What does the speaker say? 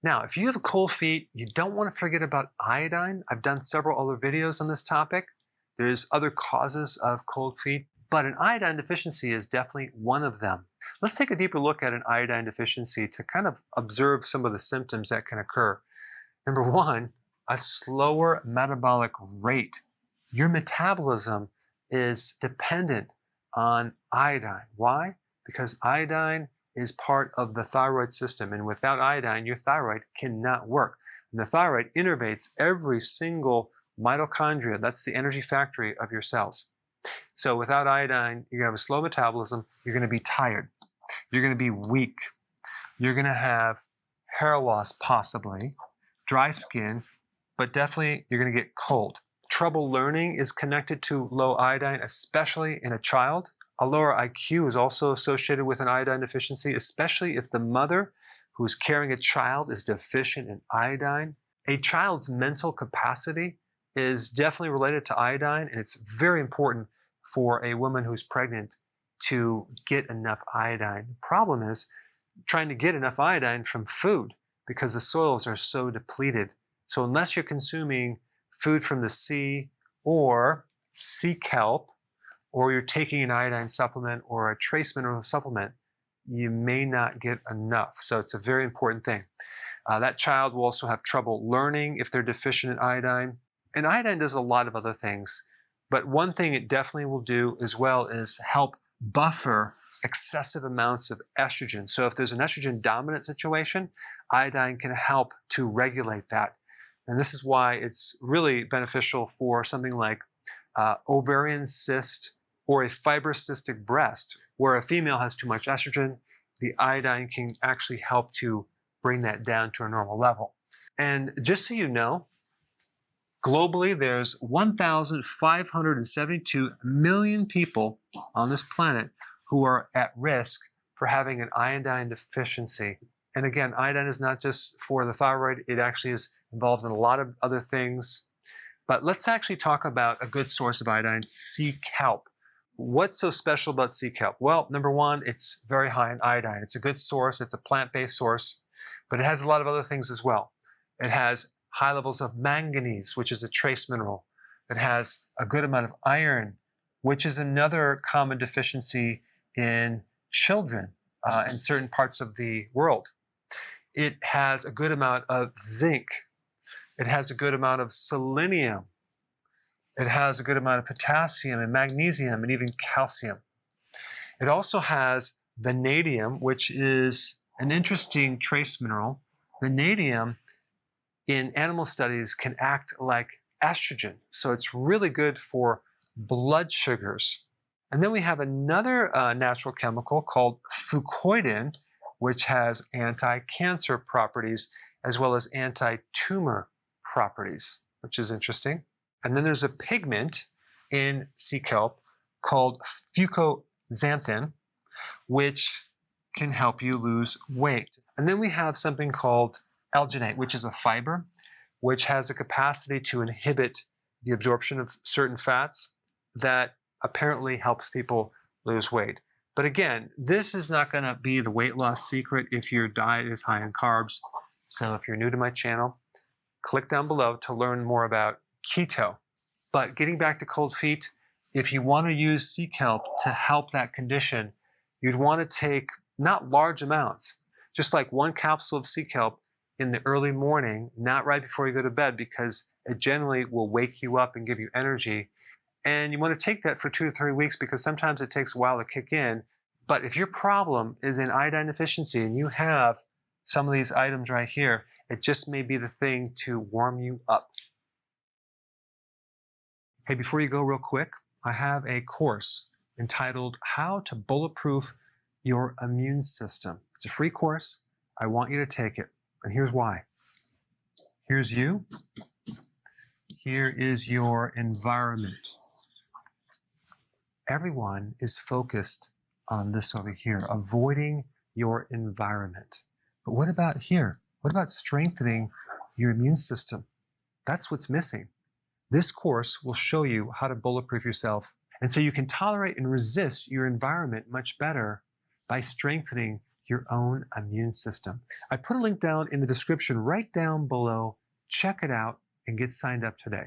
Now, if you have cold feet, you don't want to forget about iodine. I've done several other videos on this topic. There's other causes of cold feet, but an iodine deficiency is definitely one of them. Let's take a deeper look at an iodine deficiency to kind of observe some of the symptoms that can occur. Number one, a slower metabolic rate. Your metabolism is dependent on iodine. Why? Because iodine is part of the thyroid system, and without iodine, your thyroid cannot work. And the thyroid innervates every single mitochondria. That's the energy factory of your cells. So without iodine, you're going to have a slow metabolism. You're going to be tired. You're going to be weak. You're going to have hair loss, possibly, dry skin, but definitely you're going to get cold. Trouble learning is connected to low iodine, especially in a child. A lower IQ is also associated with an iodine deficiency, especially if the mother who's carrying a child is deficient in iodine. A child's mental capacity is definitely related to iodine, and it's very important for a woman who's pregnant to get enough iodine. The problem is trying to get enough iodine from food because the soils are so depleted. So unless you're consuming food from the sea or sea kelp, or you're taking an iodine supplement or a trace mineral supplement, you may not get enough. So it's a very important thing. That child will also have trouble learning if they're deficient in iodine. And iodine does a lot of other things. But one thing it definitely will do as well is help buffer excessive amounts of estrogen. So if there's an estrogen dominant situation, iodine can help to regulate that. And this is why it's really beneficial for something like ovarian cyst or a fibrocystic breast, where a female has too much estrogen. The iodine can actually help to bring that down to a normal level. And just so you know, globally, there's 1,572 million people on this planet who are at risk for having an iodine deficiency. And again, iodine is not just for the thyroid, it actually is involved in a lot of other things. But let's actually talk about a good source of iodine, sea kelp. What's so special about sea kelp? Well, number one, it's very high in iodine. It's a good source, it's a plant-based source, but it has a lot of other things as well. It has high levels of manganese, which is a trace mineral. It has a good amount of iron, which is another common deficiency in children in certain parts of the world. It has a good amount of zinc. It has a good amount of selenium. It has a good amount of potassium and magnesium and even calcium. It also has vanadium, which is an interesting trace mineral. Vanadium in animal studies can act like estrogen. So it's really good for blood sugars. And then we have another natural chemical called fucoidin, which has anti-cancer properties as well as anti-tumor properties, which is interesting. And then there's a pigment in sea kelp called fucoxanthin, which can help you lose weight. And then we have something called alginate, which is a fiber, which has a capacity to inhibit the absorption of certain fats that apparently helps people lose weight. But again, this is not going to be the weight loss secret if your diet is high in carbs. So if you're new to my channel, click down below to learn more about keto. But getting back to cold feet, if you want to use sea kelp to help that condition, you'd want to take not large amounts, just like one capsule of sea kelp in the early morning, not right before you go to bed, because it generally will wake you up and give you energy. And you want to take that for 2 to 3 weeks because sometimes it takes a while to kick in. But if your problem is in iodine deficiency and you have some of these items right here, it just may be the thing to warm you up. Hey, before you go real quick, I have a course entitled How to Bulletproof Your Immune System. It's a free course. I want you to take it. And here's why. Here's you. Here is your environment. Everyone is focused on this over here, avoiding your environment. But what about here? What about strengthening your immune system? That's what's missing. This course will show you how to bulletproof yourself, and so you can tolerate and resist your environment much better by strengthening your own immune system. I put a link down in the description right down below. Check it out and get signed up today.